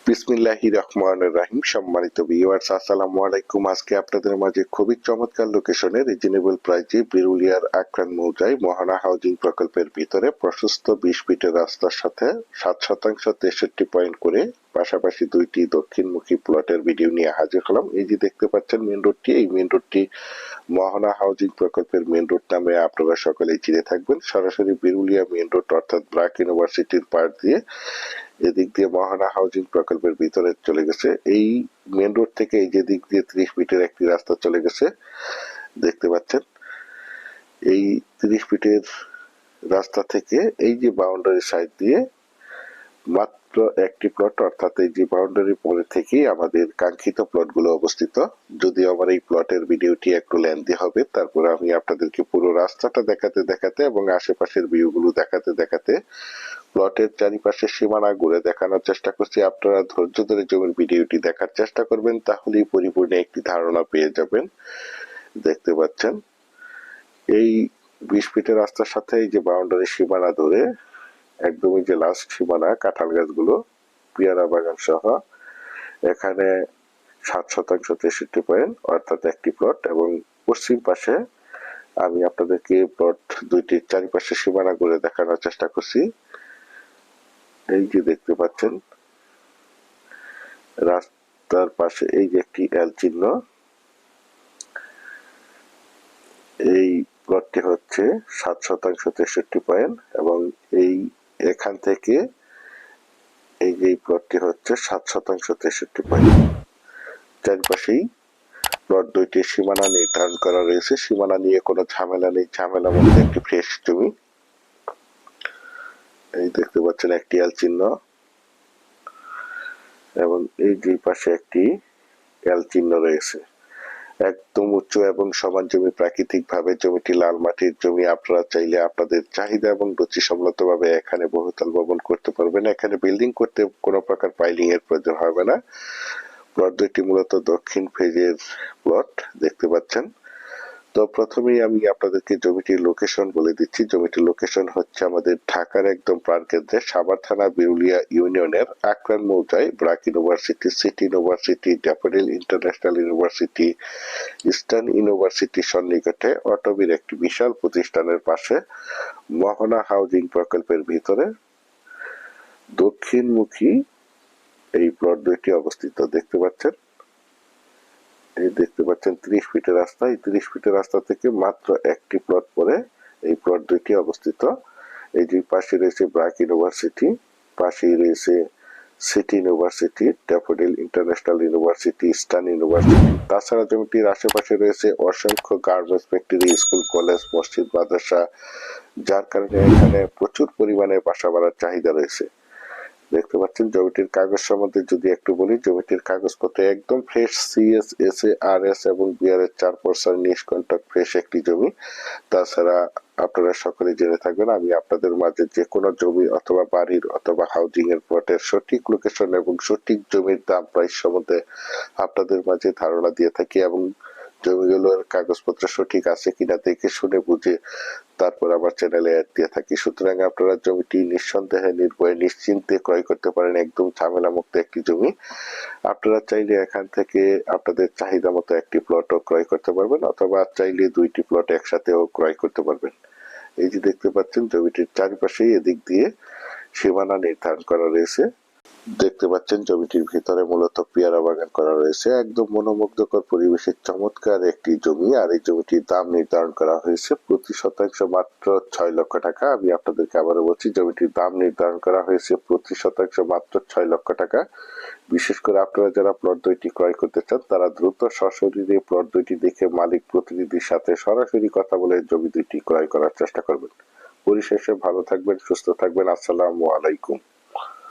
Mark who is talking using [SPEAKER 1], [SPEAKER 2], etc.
[SPEAKER 1] বিসমিল্লাহির রহমানির রহিম। সম্মানিত ভিউয়ার্স, আসসালামু আলাইকুম। আজকে আপনাদের মাঝে খুবই চমৎকার লোকেশনে রিজনেবল প্রাইজে বিরুলিয়ার আক্রান মৌজায় মোহনা হাউজিং প্রকল্পের ভিতরে প্রশস্ত 20 ফিটের রাস্তার সাথে 7% 63 পয়েন্ট করে পাশাপাশি দুইটি দক্ষিণমুখী প্লটের ভিডিও নিয়ে হাজির হলাম। এই যে দেখতে পাচ্ছেন মেন রোডটি, এই মেন রোডটি মোহনা হাউজিং প্রকল্পের মেন রোড নামে আপনারা সকলেই চিনে থাকবেন। সরাসরি বিরুলিয়া মেন রোড অর্থাৎ ব্র্যাক ইউনিভার্সিটির পাশ দিয়ে এদিক দিয়ে মোহনা হাউজিং প্রকল্পের ভিতরে চলে গেছে। এই মেন রোড থেকে এই যে দিক দিয়ে 30 ফিটের একটি রাস্তা চলে গেছে, দেখতে পাচ্ছেন। এই 30 ফিটের রাস্তা থেকে এই যে বাউন্ডারি সাইড দিয়ে মাত্র একটি প্লট, অর্থাৎ এই যে বাউন্ডারি পরে থেকেই আমাদের কাঙ্ক্ষিত প্লটগুলো অবস্থিত। যদিও আমার এই প্লটের ভিডিওটি একটু লেন্থি হবে, তারপরে আমি আপনাদেরকে পুরো রাস্তাটা দেখাতে দেখাতে এবং আশেপাশের ভিউগুলো দেখাতে দেখাতে প্লটের চারিপাশে সীমানা ঘুরে দেখানোর চেষ্টা করছি। আপনারা ধৈর্য ধরে জমির ভিডিওটি দেখার চেষ্টা করবেন, তাহলেই পরিপূর্ণ একটি ধারণা পেয়ে যাবেন। দেখতে পাচ্ছেন এই 20 ফিটের রাস্তার সাথে এই যে বাউন্ডারি সীমানা ধরে একদমই যে লাস্ট সীমানা, কাঁঠাল গাছগুলো, পেয়ারা বাগান সহ এখানে 7% 63 পয়েন্ট অর্থাৎ একটি প্লট। এবং পশ্চিম পাশে আমি আপনাদেরকে প্লট দুইটির চারিপাশে সীমানা ঘুরে দেখানোর চেষ্টা করছি। এই যে দেখতে পাচ্ছেন রাস্তার পাশে এই যে একটি এল চিহ্ন, এই প্লটটি হচ্ছে 7% 63 পয়েন্ট এবং এই এখান থেকে এই যে প্লটটি হচ্ছে 7% 63 পয়েন্ট। চারপাশেই প্লট দুইটির সীমানা নির্ধারণ করা রয়েছে। সীমানা নিয়ে কোনো ঝামেলা নেই, ঝামেলা মধ্যে একটি ফ্রেশ জমি। এই দেখতে পাচ্ছেন একটি এল চিহ্ন এবং এই যে পাশে একটি এল চিহ্ন রয়েছে। একদম উঁচু এবং সমান জমি, প্রাকৃতিক ভাবে জমিটি লাল মাটির জমি। আপনারা চাইলে আপনাদের চাহিদা এবং রুচি সম্মত ভাবে এখানে বহুতল ভবন করতে পারবেন। এখানে বিল্ডিং করতে কোনো প্রকার পাইলিং এর প্রয়োজন হবে না। প্লট দুইটি মূলত দক্ষিণ ফেজের প্লট, দেখতে পাচ্ছেন। তো প্রথমেই আমি আপনাদেরকে জমিটির লোকেশন বলে দিচ্ছি। জমিটির লোকেশন হচ্ছে আমাদের ঢাকার একদম প্রাণকেন্দ্রে সাভার থানা বিরুলিয়া ইউনিয়নের আক্রান মৌজায় BRAC university, city university, Daffodil international university, eastern university সন্নিকটে অটোবির একটি বিশাল প্রতিষ্ঠানের পাশে মোহনা হাউজিং প্রকল্পের ভিতরে দক্ষিণমুখী এই প্লট দুইটি অবস্থিত। দেখতে পাচ্ছেন, এই দেখতে পাচ্ছেন 30 ফিটের রাস্তা। এই 30 ফিটের রাস্তা থেকে মাত্র একটি প্লট পরে এই প্লট দুইটি অবস্থিত। এই যে পাশে রয়েছে ব্র্যাক ইউনিভার্সিটি, পাশেই রয়েছে city university, Daffodil international university, eastern university. তাছাড়া জমিটির আশেপাশে রয়েছে অসংখ্য গার্মেন্টস ফ্যাক্টরি, স্কুল, কলেজ, মসজিদ, মাদ্রাসা, যার কারণে এখানে প্রচুর পরিমাণে বাসা বাড়ার চাহিদা রয়েছে। দেখতে পাচ্ছেন জমিটির কাগজ সম্বন্ধে যদি একটু বলি, জমিটির কাগজপত্র একদম ফ্রেশ, সিএস, এসএ, আরএস এবং বিআরএস 4% নিষ্কন্টক ফ্রেশ একটি জমি। তাছাড়া আপনারা সকলে জেনে থাকবেন আমি আপনাদের মাঝে যে কোনো জমি অথবা বাড়ির অথবা হাউজিং এর প্লটের সঠিক লোকেশন এবং সঠিক জমির দাম প্রাইস সম্বন্ধে আপনাদের মাঝে ধারণা দিয়ে থাকি এবং জমিগুলোর কাগজপত্র সঠিক আছে কিনা দেখে শুনে বুঝে তারপর আমার চ্যানেলে অ্যাড দিয়ে থাকি। সুতরাং আপনারা জমিটি নিঃসন্দেহে নির্ভয়ে নিশ্চিন্তে ক্রয় করতে পারেন। একদম ঝামেলা মুক্ত একটি জমি। আপনারা চাইলে এখান থেকে আপনাদের চাহিদা মতো একটি প্লটও ক্রয় করতে পারবেন অথবা চাইলে দুইটি প্লট একসাথেও ক্রয় করতে পারবেন। এই যে দেখতে পাচ্ছেন জমিটির চারিপাশেই এদিক দিয়ে সীমানা নির্ধারণ করা রয়েছে। দেখতে পাচ্ছেন জমিটির ভিতরে মূলত পেয়ারা বাগান করা রয়েছে। একদম মনোমুগ্ধকর পরিবেশের চমৎকার একটি জমি। আর এই জমিটির দাম নির্ধারণ করা হয়েছে প্রতি শতাংশ মাত্র 6 লক্ষ টাকা। আমি আপনাদেরকে আবারও বলছি, জমিটির দাম নির্ধারণ করা হয়েছে প্রতি শতাংশ মাত্র 6 লক্ষ টাকা। বিশেষ করে আপনারা যারা প্লট দুইটি ক্রয় করতে চান তারা দ্রুত সশরীরে প্লট দুইটি দেখে মালিক প্রতিনিধির সাথে সরাসরি কথা বলে জমি দুইটি ক্রয় করার চেষ্টা করবেন। পরিশেষে ভালো থাকবেন, সুস্থ থাকবেন। আসসালামু আলাইকুম।